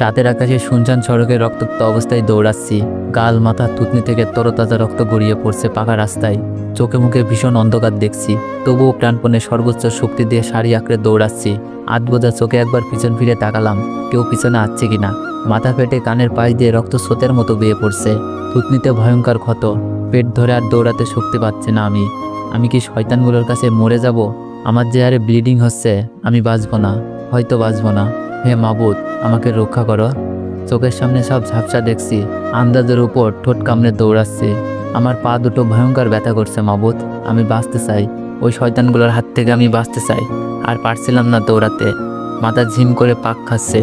রাতের আকাশে শুনশান সড়কে রক্তাক্ত অবস্থায় দৌড়াচ্ছি। গাল মাথা থুতনি থেকে তরতাজা রক্ত গড়িয়ে পড়ছে পাকা রাস্তায়। চোখে মুখে ভীষণ অন্ধকার দেখছি, তবুও প্রাণপণে সর্বোচ্চ শক্তি দিয়ে সারি আঁকড়ে দৌড়াচ্ছি। আধ বোঝা চোখে একবার পিছন ফিরে তাকালাম, কেউ পিছনে আসছে কিনা। মাথা ফেটে কানের পাশ দিয়ে রক্ত স্রোতের মতো বেয়ে পড়ছে। থুতনিতে ভয়ঙ্কর ক্ষত, পেট ধরে আর দৌড়াতে শক্তি পাচ্ছে না আমি কি শয়তানগুলোর কাছে মরে যাব? আমার যে হারে ব্লিডিং হচ্ছে, আমি বাঁচব না, হয়তো বাঁচব না। হে মাবুদ, আমাকে রক্ষা করো। চোখের সামনে সব ঝাপসা দেখছি, আন্দাজের উপর ঠোঁট কামড়ে দৌড়াচ্ছি। আমার পা দুটো ভয়ঙ্কর ব্যথা করছে মাবুদ, আমি বাঁচতে চাই। ওই শয়তানগুলোর হাত থেকে আমি বাঁচতে চাই। আর পারছিলাম না দৌড়াতে, মাথা ঝিম করে পাক খাচ্ছে।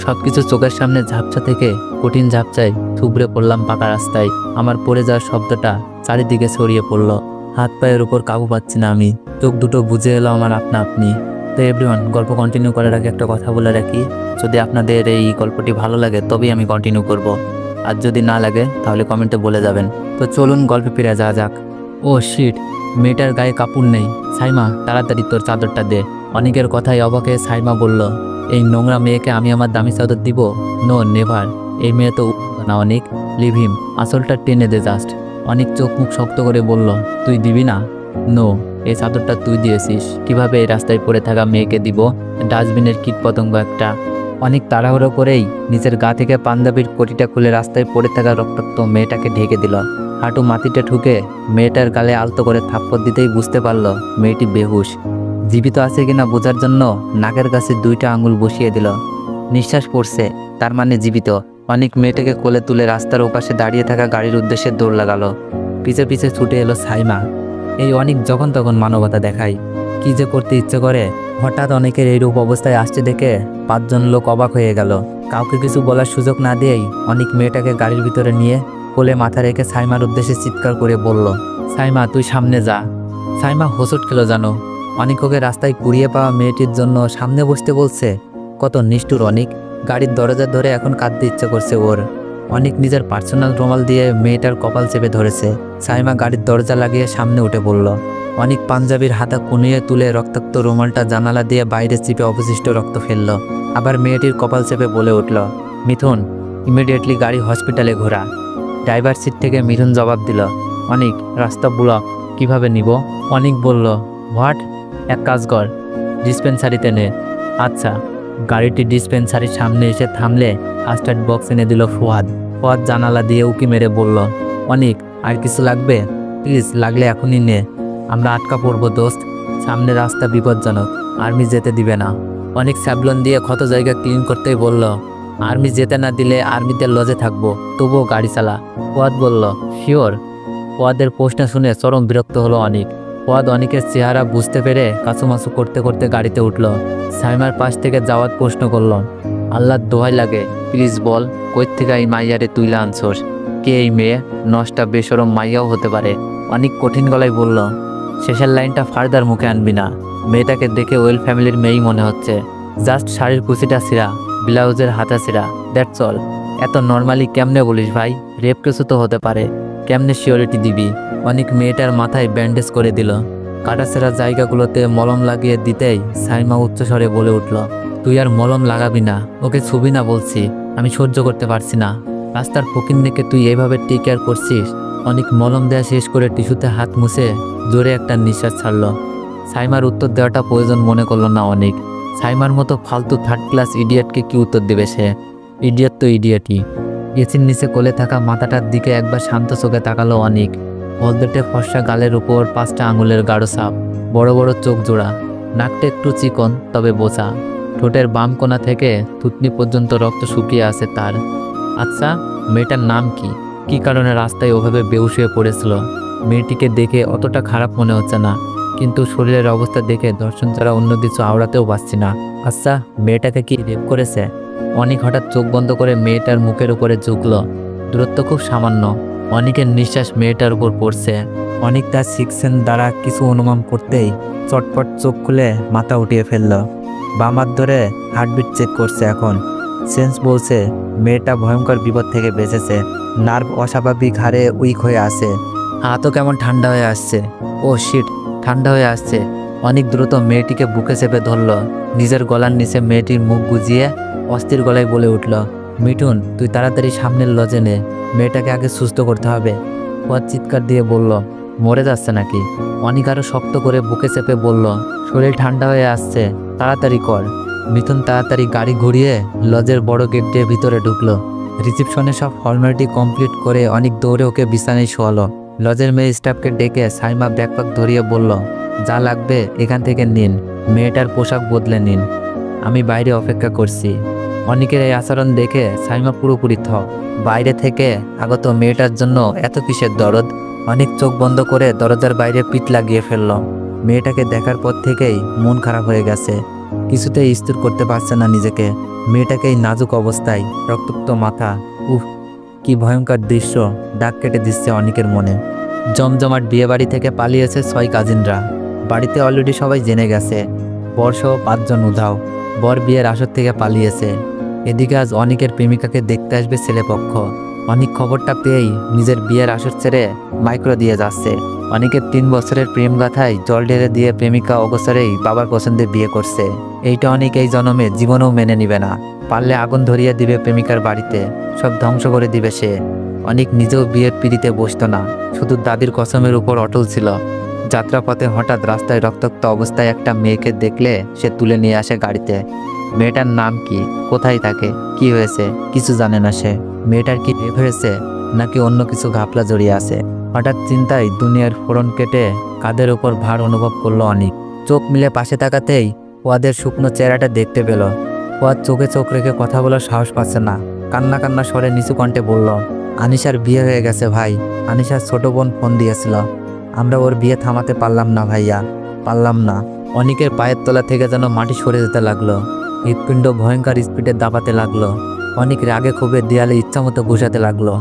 সব কিছু চোখের সামনে ঝাপসা থেকে কঠিন ঝাপসায় থুবড়ে পড়লাম পাকা রাস্তায়। আমার পড়ে যাওয়ার শব্দটা চারিদিকে ছড়িয়ে পড়ল। হাত পায়ের উপর কাবু পাচ্ছি না আমি, চোখ দুটো বুঝে এলো আমার আপনা আপনি। তো এভরিওয়ান, গল্প কন্টিনিউ করার আগে একটা কথা বলে রাখি, যদি আপনাদের এই গল্পটি ভালো লাগে তবেই আমি কন্টিনিউ করব, আর যদি না লাগে তাহলে কমেন্টে বলে যাবেন। তো চলুন গল্পে ফিরে যাওয়া যাক। ও শিট, মেয়েটার গায়ে কাপড় নেই। সাইমা, তাড়াতাড়ি তোর চাদরটা দে। অনেকের কথায় অবাক হয়ে সাইমা বলল, এই নোংরা মেয়েকে আমি আমার দামি চাদর দিব? নো নেভার, এই মেয়ে তো না অনেক, লিভ হিম, আসলটা টেনে দে জাস্ট। অনেক চোখ মুখ শক্ত করে বলল, তুই দিবি না? নো, এই চাদরটা তুই দিয়েছিস, কিভাবে এই রাস্তায় পড়ে থাকা মেয়েকে দিব? ডাস্টবিনের কীট পতঙ্গ একটা। অনেক তাড়াহুড়ো করেই নিজের গা থেকে পাঞ্জাবির কোটিটা খুলে রাস্তায় পড়ে থাকা রক্তাক্ত মেয়েটাকে ঢেকে দিল। হাঁটু মাটিতে ঠুকে মেয়েটার গালে আলতো করে থাপ্পড় দিতেই বুঝতে পারল মেয়েটি বেহুশ। জীবিত আছে কিনা বোঝার জন্য নাকের কাছে দুইটা আঙুল বসিয়ে দিল। নিঃশ্বাস পড়ছে, তার মানে জীবিত। অনেক মেয়েটাকে কোলে তুলে রাস্তার ওপাশে দাঁড়িয়ে থাকা গাড়ির উদ্দেশ্যে দৌড় লাগালো। পিছে পিছে ছুটে এলো সাইমা। এই অনেক যখন তখন মানবতা দেখায়, কি যে করতে ইচ্ছে করে। হঠাৎ অনেকের এইরূপ অবস্থায় আসছে দেখে 5 জন লোক অবাক হয়ে গেল। কাউকে কিছু বলার সুযোগ না দিয়েই অনেক মেয়েটাকে গাড়ির ভিতরে নিয়ে কোলে মাথা রেখে সাইমার উদ্দেশ্যে চিৎকার করে বলল, সাইমা তুই সামনে যা। সাইমা হোঁচট খেলো জানো। অনেক ওকে রাস্তায় কুড়িয়ে পাওয়া মেয়েটির জন্য সামনে বসতে বলছে। কত নিষ্ঠুর অনেক। গাড়ির দরজা ধরে এখন কাঁদতে ইচ্ছে করছে ওর। অনেক নিজের পার্সোনাল রুমাল দিয়ে মেয়েটার কপাল চেপে ধরেছে। সাইমা গাড়ির দরজা লাগিয়ে সামনে উঠে পড়ল। অনেক পাঞ্জাবির হাতা কুনিয়ে তুলে রক্তাক্ত রুমালটা জানালা দিয়ে বাইরে চিপে অবশিষ্ট রক্ত ফেলল। আবার মেয়েটির কপাল চেপে বলে উঠল, মিথুন, ইমিডিয়েটলি গাড়ি হসপিটালে ঘোরা। ড্রাইভার সিট থেকে মিথুন জবাব দিল, অনেক, রাস্তা ব্লক, কিভাবে নিব? অনেক বলল, হোয়াট? এক কাজ কর, ডিসপেন্সারিতে নে। আচ্ছা। গাড়িটি ডিসপেন্সারির সামনে এসে থামলে ফার্স্ট এড বক্স এনে দিল ফুয়াদ। ফুয়াদ জানালা দিয়ে উকি মেরে বলল, অনেক, আর কিছু লাগবে? প্লিজ, লাগলে এখনই নে, আমরা আটকা পড়বো দোস্ত, সামনে রাস্তা বিপজ্জনক, আর্মি যেতে দিবে না। অনেক স্যাবলন দিয়ে ক্ষত জায়গা ক্লিন করতেই বলল, আর্মি যেতে না দিলে আর্মিতে লজে থাকবো, তবুও গাড়ি চালা। ফুয়াদ বলল, শিওর? ফুয়াদের প্রশ্ন শুনে চরম বিরক্ত হলো অনেক। ফুয়াদ অনেকের চেহারা বুঝতে পেরে কাছুমাছু করতে করতে গাড়িতে উঠল। সাইমার পাশ থেকে যাওয়ার প্রশ্ন করল, আল্লাহর দোহাই লাগে, প্লিজ বল, কই থেকে এই মাইয়ারে তুইলা আনছোস? কে এই মেয়ে? নষ্টা বেশরম মাইয়াও হতে পারে। অনেক কঠিন গলায় বলল, শেষের লাইনটা ফার্দার মুখে আনবি না। মেয়েটাকে দেখে ওয়েল ফ্যামিলির মেয়েই মনে হচ্ছে, জাস্ট শাড়ির কুচিটা ছিঁড়া, ব্লাউজের হাতা ছিঁড়া, দ্যাটস অল। এত নর্মালি কেমনে বলিস ভাই? রেপ কেসও তো হতে পারে, কেমনে সিওরিটি দিবি? অনেক মেয়েটার মাথায় ব্যান্ডেজ করে দিল। কাটাছেঁড়া জায়গাগুলোতে মলম লাগিয়ে দিতেই সাইমা উচ্চস্বরে বলে উঠল, তুই আর মলম লাগাবি না, ওকে ছুবি না বলছি, আমি সহ্য করতে পারছি না। রাস্তার ফকিন্নিকে তুই এইভাবে টেক কেয়ার করছিস? অনেক মলম দেওয়া শেষ করে টিস্যুতে হাত মুছে জোরে একটা নিঃশ্বাস ছাড়ল। সাইমার উত্তর দেওয়াটা প্রয়োজন মনে করলো না অনেক। সাইমার মতো ফালতু থার্ড ক্লাস ইডিয়েটকে কি উত্তর দেবে সে? ইডিয়েট তো ইডিয়েটই। এসির নিচে কোলে থাকা মাথাটার দিকে একবার শান্ত চোখে তাকালো অনেক। হলদেটে ফর্সা গালের উপর 5টা আঙুলের গাঢ় ছাপ, বড় বড় চোখ জোড়া, নাকটা একটু চিকন তবে বোচা, ঠোঁটের বাম কোণা থেকে থুতনি পর্যন্ত রক্ত শুকিয়ে আছে তার। আচ্ছা, মেয়েটার নাম কি? কি কারণে রাস্তায় ওভাবে বেহুশ হয়ে পড়েছিল? মেয়েটিকে দেখে অতটা খারাপ মনে হচ্ছে না, কিন্তু শরীরের অবস্থা দেখে দর্শন ছাড়া অন্য কিছু আওড়াতেও পারছি না। আচ্ছা, মেয়েটাকে কি রেপ করেছে? অনেক হঠাৎ চোখ বন্ধ করে মেয়েটার মুখের উপরে ঝুঁকল। দূরত্ব খুব সামান্য। অনেকের নিঃশ্বাস মেয়েটার উপর পড়ছে। অনেক তার সিক্সেন দ্বারা কিছু অনুমান করতেই চটপট চোখ খুলে মাথা উঠিয়ে ফেলল। বাম হাত ধরে হার্টবিট চেক করছে এখন। সেন্স বলছে মেয়েটা ভয়ঙ্কর বিপদ থেকে বেঁচেছে। নার্ভ অস্বাভাবিক হারে উইক হয়ে আছে। হাতও কেমন ঠান্ডা হয়ে আসছে। ও শিট, ঠান্ডা হয়ে আসছে। অনেক দ্রুত মেয়েটিকে বুকে চেপে ধরল। নিজের গলার নিচে মেয়েটির মুখ গুজিয়ে অস্থির গলায় বলে উঠল, মিঠুন, তুই তাড়াতাড়ি সামনের লজে নে, মেয়েটাকে আগে সুস্থ করতে হবে। ফুয়াদ চিৎকার দিয়ে বলল, মরে যাচ্ছে নাকি? অনিক আরো শক্ত করে বুকে চেপে বলল, শরীর ঠান্ডা হয়ে আসছে, তাড়াতাড়ি কর। মিথুন তাড়াতাড়ি গাড়ি ঘুরিয়ে লজের বড় গেট দিয়ে ভিতরে ঢুকলো। রিসেপশনে সব ফর্মালিটি কমপ্লিট করে অনেক দৌড়ে ওকে বিছানায় শোয়ালো। লজের মেয়ে স্টাফকে ডেকে সাইমা ব্যাকপ্যাক ধরিয়ে বলল, যা লাগবে এখান থেকে নিন, মেয়েটার পোশাক বদলে নিন, আমি বাইরে অপেক্ষা করছি। অনেকের এই আচরণ দেখে সাইমা পুরোপুরি থ। বাইরে থেকে আগত মেয়েটার জন্য এত কিসের দরদ? অনেক চোখ বন্ধ করে দরজার বাইরে পিঠ লাগিয়ে ফেলল। মেয়েটাকে দেখার পর থেকেই মন খারাপ হয়ে গেছে, কিছুতেই স্থির করতে পারছে না নিজেকে। মেয়েটাকে এই নাজুক অবস্থায়, রক্তাক্ত মাথা, উফ কি ভয়ঙ্কর দৃশ্য দাগ কেটে দিচ্ছে অনেকের মনে। জমজমাট বিয়ে বাড়ি থেকে পালিয়েছে 6 কাজিনরা। বাড়িতে অলরেডি সবাই জেনে গেছে, বরসহ 5 জন উধাও। বর বিয়ের আসর থেকে পালিয়েছে। এদিকে আজ অনেকের প্রেমিকাকে দেখতে আসবে ছেলেপক্ষ। অনেক খবরটা পেয়েই নিজের বিয়ের আসর ছেড়ে মাইক্রো দিয়ে যাচ্ছে। অনেকের 3 বছরের প্রেম গাথায় জল ঢেলে দিয়ে প্রেমিকা অগোচরেই বাবার পছন্দে বিয়ে করছে। এইটা অনেক এই জন্মে জীবনেও মেনে নিবে না। পারলে আগুন ধরিয়ে দিবে প্রেমিকার বাড়িতে, সব ধ্বংস করে দিবে সে। অনেক নিজেও বিয়ের পিড়িতে বসতো না, শুধু দাদির কসমের উপর অটল ছিল। যাত্রাপথে হঠাৎ রাস্তায় রক্তাক্ত অবস্থায় একটা মেয়েকে দেখলে সে তুলে নিয়ে আসে গাড়িতে। মেয়েটার নাম কি, কোথায় থাকে, কি হয়েছে কিছু জানে না সে। মেয়েটার কি রেপ হয়েছে নাকি অন্য কিছু ঘাপলা জড়িয়ে আছে? হঠাৎ চিন্তায় দুনিয়ার ফোড়ন কেটে কাঁধের ওপর ভার অনুভব করলো অনেক। চোখ মিলে পাশে তাকাতেই ফুয়াদের শুকনো চেহারাটা দেখতে পেল। ফুয়াদ চোখে চোখ রেখে কথা বলার সাহস পাচ্ছে না। কান্না কান্না স্বরে নিচু কণ্ঠে বলল, আনিশার বিয়ে হয়ে গেছে ভাই। আনিশার ছোট বোন ফোন দিয়েছিল, আমরা ওর বিয়ে থামাতে পারলাম না ভাইয়া, পারলাম না। অনেকের পায়ের তলা থেকে যেন মাটি সরে যেতে লাগলো। হৃৎপিণ্ড ভয়ঙ্কর স্পিডে দাপাতে লাগলো। অনেক রাগে ক্ষোভে দেয়ালে ইচ্ছামতো বসাতে লাগলো।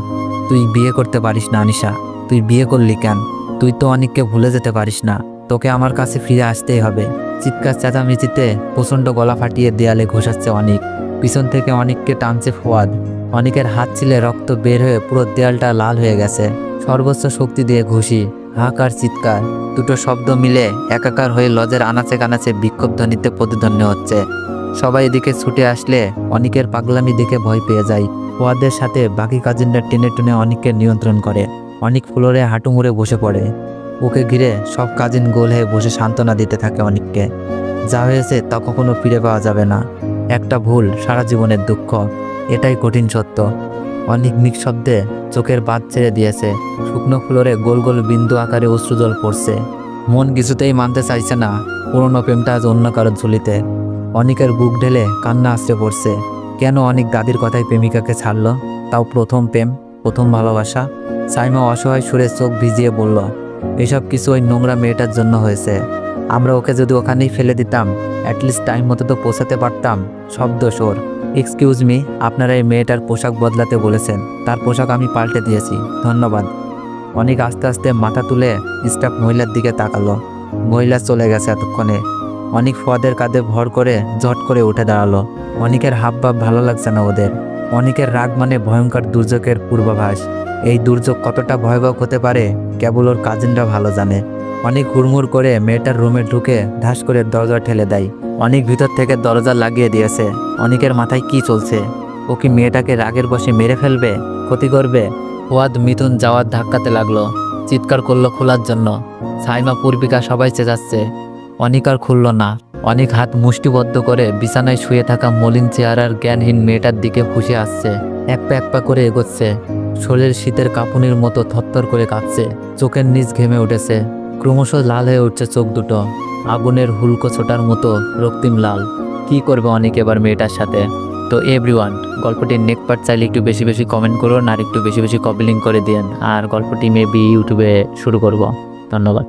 তুই বিয়ে করতে পারিস না আনিশা, তুই বিয়ে করলি কেন? তুই তো অনেককে ভুলে যেতে পারিস না, তোকে আমার কাছে ফিরে আসতেই হবে। চিৎকার চেঁচামেচিতে প্রচণ্ড গলা ফাটিয়ে দেয়ালে ঘষাচ্ছে অনেক। পিছন থেকে অনেককে টানছে ফুয়াদ। অনেকের হাত ছিলে রক্ত বের হয়ে পুরো দেয়ালটা লাল হয়ে গেছে। সর্বোচ্চ শক্তি দিয়ে ঘুষি, হাহাকার চিৎকার, দুটো শব্দ মিলে একাকার হয়ে লজের আনাচে কানাচে বিক্ষোভ ধ্বনিতে প্রতিধ্বনি হচ্ছে। সবাই এদিকে ছুটে আসলে অনেকের পাগলামি দেখে ভয় পেয়ে যায়। ফুয়াদের সাথে বাকি কাজিনরা টেনে টেনে অনেককে নিয়ন্ত্রণ করে। অনেক ফ্লোরে হাঁটু মুড়ে বসে পড়ে। ওকে ঘিরে সব কাজিন গোল হয়ে বসে সান্ত্বনা দিতে থাকে অনেককে। যা হয়েছে তা কখনো ফিরে পাওয়া যাবে না। একটা ভুল সারা জীবনের দুঃখ, এটাই কঠিন সত্য। অনেক নিঃশব্দে চোখের বাঁধ ছেড়ে দিয়েছে। শুকনো ফ্লোরে গোল গোল বিন্দু আকারে অশ্রুজল পড়ছে। মন কিছুতেই মানতে চাইছে না পুরনো প্রেমটা আজ অন্য কারোর ঝুলিতে। অনেকের বুক ঢেলে কান্না আসতে পড়ছে। কেন অনেক দাদির কথায় প্রেমিকাকে ছাড়লো, তাও প্রথম প্রেম, প্রথম ভালোবাসা। সাইমা অসহায় সুরে চোখ ভিজিয়ে বলল, এসব কিছু ওই নোংরা মেয়েটার জন্য হয়েছে। আমরা ওকে যদি ওখানেই ফেলে দিতাম, অ্যাটলিস্ট টাইম মতো তো পৌঁছাতে পারতাম। শব্দ সোর। এক্সকিউজ মি, আপনারা এই মেয়েটার পোশাক বদলাতে বলেছেন, তার পোশাক আমি পাল্টে দিয়েছি, ধন্যবাদ। অনেক আস্তে আস্তে মাথা তুলে স্টাফ মহিলার দিকে তাকালো। মহিলা চলে গেছে এতক্ষণে। অনেক ফুয়াদের কাঁধে ভর করে ঝট করে উঠে দাঁড়ালো। অনেকের হাবভাব ভালো লাগছে না ওদের। অনেকের রাগ মানে ভয়ঙ্কর দুর্যোগের পূর্বাভাস। এই দুর্যোগ কতটা ভয়াবহ হতে পারে কেবল ওর কাজিনরা ভালো জানে। অনেক হুড়মুড় করে মেয়েটার রুমে ঢুকে ধাস করে দরজা ঠেলে দেয়। অনেক ভিতর থেকে দরজা লাগিয়ে দিয়েছে। অনেকের মাথায় কি চলছে? ও কি মেয়েটাকে রাগের বশে মেরে ফেলবে, ক্ষতি করবে? ফুয়াদ মিথুন যাওয়ার ধাক্কাতে লাগলো, চিৎকার করলো খোলার জন্য। সাইমা, পূর্বিকা সবাই চেঁচাচ্ছে। অনেক আর খুলল না। অনেক হাত মুষ্টিবদ্ধ করে বিছানায় শুয়ে থাকা মলিন চেহারার জ্ঞানহীন মেয়েটার দিকে ফুসে আসছে। এক পা এক পা করে এগোচ্ছে। শরীর শীতের কাঁপুনির মতো থরথর করে কাঁপছে। চোখের নিচ ঘেমে উঠেছে। ক্রমশ লাল হয়ে উঠছে চোখ দুটো, আগুনের হুলকো ছোটার মতো রক্তিম লাল। কি করবে অনেক এবার মেয়েটার সাথে? তো এভরিওয়ান, গল্পটির নেক্সট পার্ট চাইলে একটু বেশি বেশি কমেন্ট করুন আর একটু বেশি বেশি কপি লিঙ্ক করে দিন। আর গল্পটি মেবি ইউটিউবে শুরু করব। ধন্যবাদ।